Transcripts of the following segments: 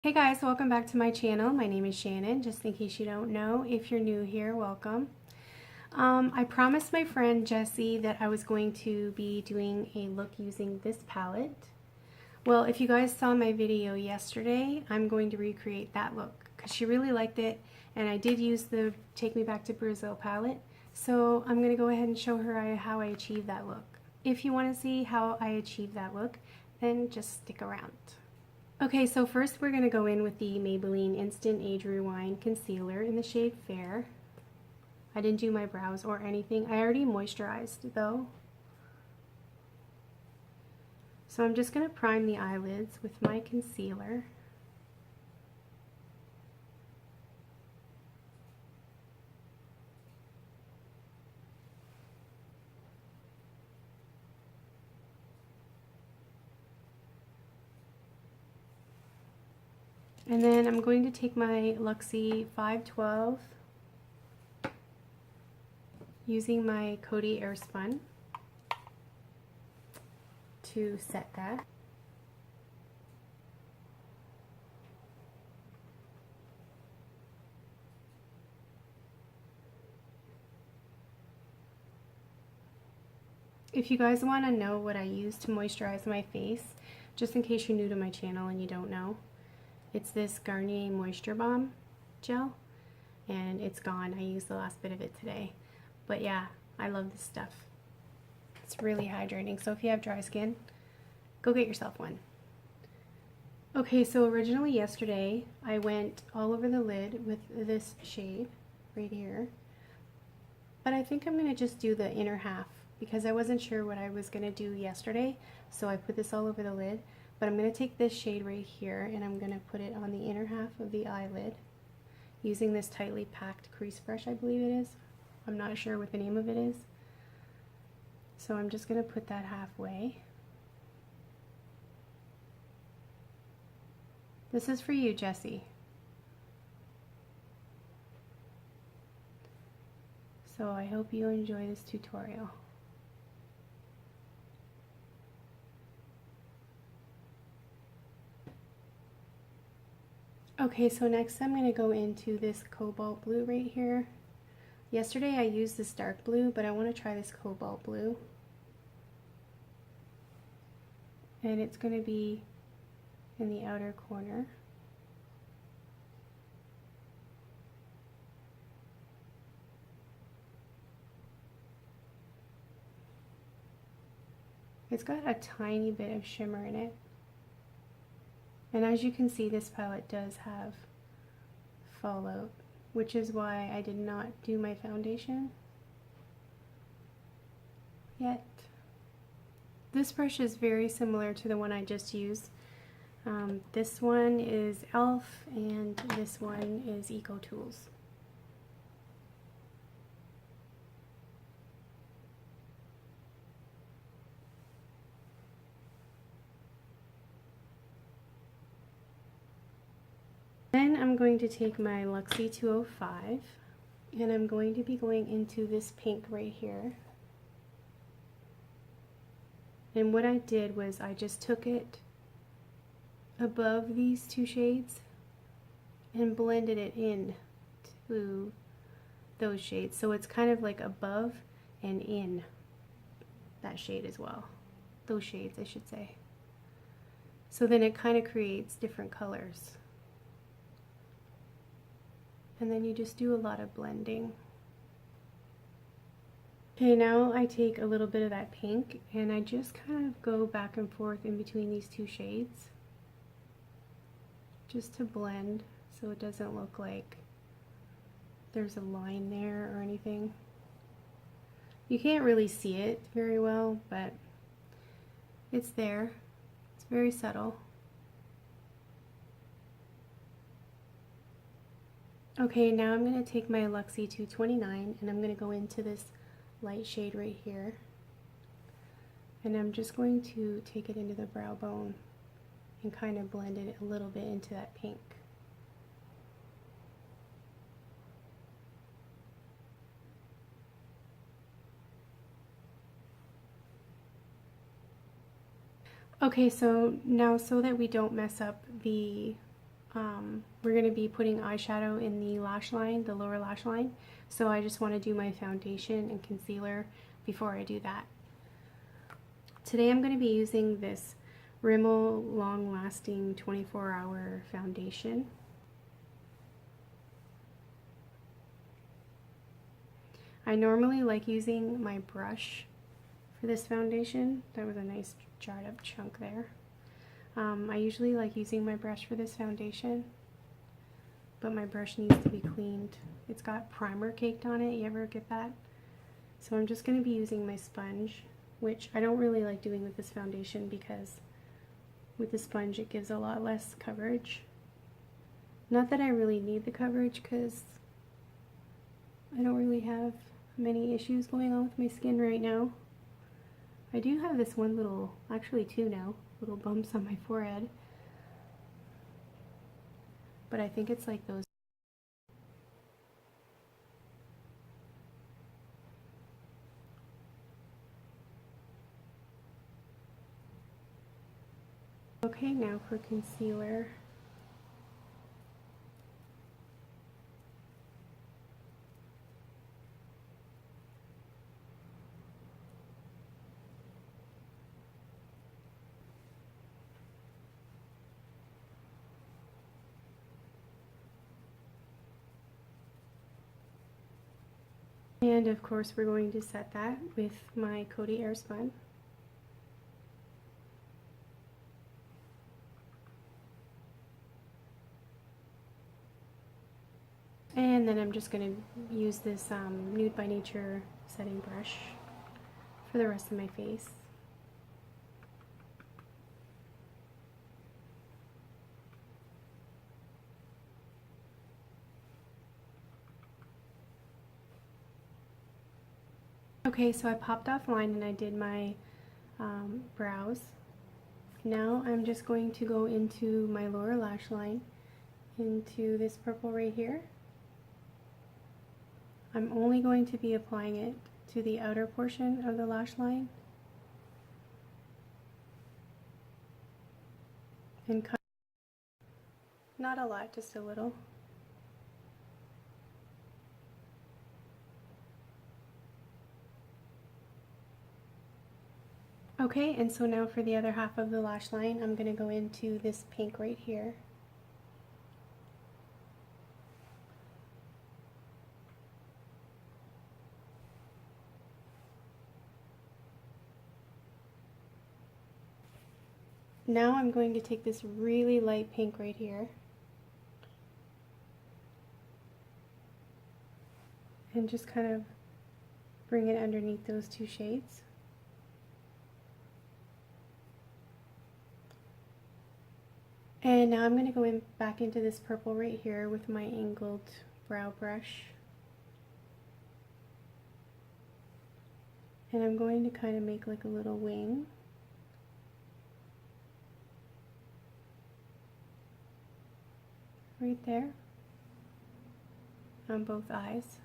Hey guys, welcome back to my channel. My name is Shannon, just in case you don't know. If you're new here, welcome. I promised my friend Jessie that I was going to be doing a look using this palette. Well, if you guys saw my video yesterday, I'm going to recreate that look because she really liked it, and I did use the Take Me Back to Brazil palette. So I'm going to go ahead and show her how I achieved that look. If you want to see how I achieved that look, then just stick around. Okay, so first we're going to go in with the Maybelline Instant Age Rewind Concealer in the shade Fair. I didn't do my brows or anything. I already moisturized though. So I'm just going to prime the eyelids with my concealer. And then I'm going to take my Luxie 512 using my Cody Airspun to set that. If you guys want to know what I use to moisturize my face, just in case you're new to my channel and you don't know, it's this Garnier Moisture Balm gel, and it's gone. I used the last bit of it today. But yeah, I love this stuff. It's really hydrating, so if you have dry skin, go get yourself one. Okay, so originally yesterday, I went all over the lid with this shade right here. But I think I'm going to just do the inner half because I wasn't sure what I was going to do yesterday, so I put this all over the lid. But I'm going to take this shade right here and I'm going to put it on the inner half of the eyelid using this tightly packed crease brush, I believe it is. I'm not sure what the name of it is. So I'm just going to put that halfway. This is for you, Jessie. So I hope you enjoy this tutorial. Okay, so next I'm going to go into this cobalt blue right here. Yesterday I used this dark blue, but I want to try this cobalt blue. And it's going to be in the outer corner. It's got a tiny bit of shimmer in it. And as you can see, this palette does have fallout, which is why I did not do my foundation yet. This brush is very similar to the one I just used. This one is e.l.f. and this one is Eco Tools. Then I'm going to take my Luxie 205 and I'm going to be going into this pink right here. And what I did was I just took it above these two shades and blended it in to those shades. So it's kind of like above and in that shade as well. Those shades, I should say. So then it kind of creates different colors. And then you just do a lot of blending. Okay, now I take a little bit of that pink and I just kind of go back and forth in between these two shades just to blend so it doesn't look like there's a line there or anything. You can't really see it very well, but it's there. It's very subtle. Okay, now I'm going to take my Luxie 229 and I'm going to go into this light shade right here. And I'm just going to take it into the brow bone and kind of blend it a little bit into that pink. Okay, so now so that we don't mess up the we're going to be putting eyeshadow in the lash line, the lower lash line. So I just want to do my foundation and concealer before I do that. Today I'm going to be using this Rimmel Long Lasting 24-Hour Foundation. I normally like using my brush for this foundation. That was a nice jarred up chunk there. I usually like using my brush for this foundation, but my brush needs to be cleaned. It's got primer caked on it. You ever get that? So I'm just going to be using my sponge, which I don't really like doing with this foundation because with the sponge it gives a lot less coverage. Not that I really need the coverage because I don't really have many issues going on with my skin right now. I do have this one little, actually two now, little bumps on my forehead. But I think it's like those. Okay, now for concealer. And of course we're going to set that with my Cody Airspun. And then I'm just going to use this Nude by Nature setting brush for the rest of my face. Okay, so I popped offline and I did my brows. Now I'm just going to go into my lower lash line, into this purple right here. I'm only going to be applying it to the outer portion of the lash line. And cut. Not a lot, just a little. Okay, and so now for the other half of the lash line, I'm going to go into this pink right here. Now I'm going to take this really light pink right here and just kind of bring it underneath those two shades. And now I'm going to go in back into this purple right here with my angled brow brush. And I'm going to kind of make like a little wing. Right there on both eyes.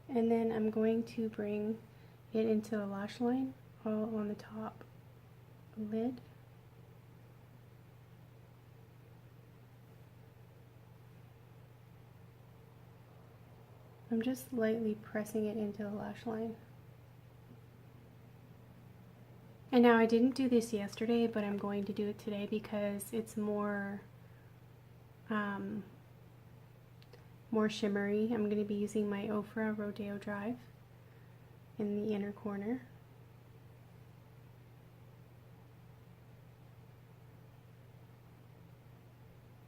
And then I'm going to bring it into the lash line, all on the top lid. I'm just lightly pressing it into the lash line. And now I didn't do this yesterday, but I'm going to do it today because it's more shimmery. I'm going to be using my Ofra Rodeo Drive in the inner corner.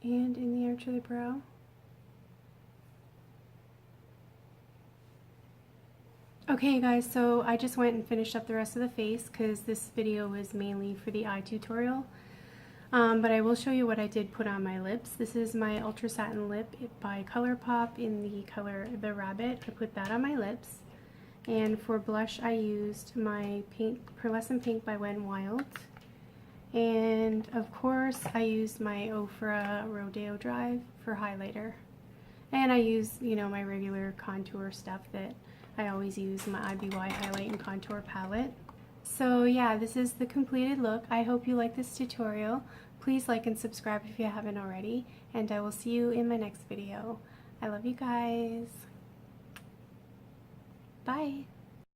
And in the arch of the brow. Okay guys, so I just went and finished up the rest of the face because this video was mainly for the eye tutorial. But I will show you what I did put on my lips. This is my Ultra Satin Lip by ColourPop in the color the Rabit. I put that on my lips. And for blush I used my Pearlescent Pink by Wet n Wild. And of course I used my Ofra Rodeo Drive for highlighter. And I use, you know, my regular contour stuff that I always use, my IBY Highlight and Contour Palette. So yeah, this is the completed look. I hope you like this tutorial. Please like and subscribe if you haven't already, and I will see you in my next video. I love you guys. Bye.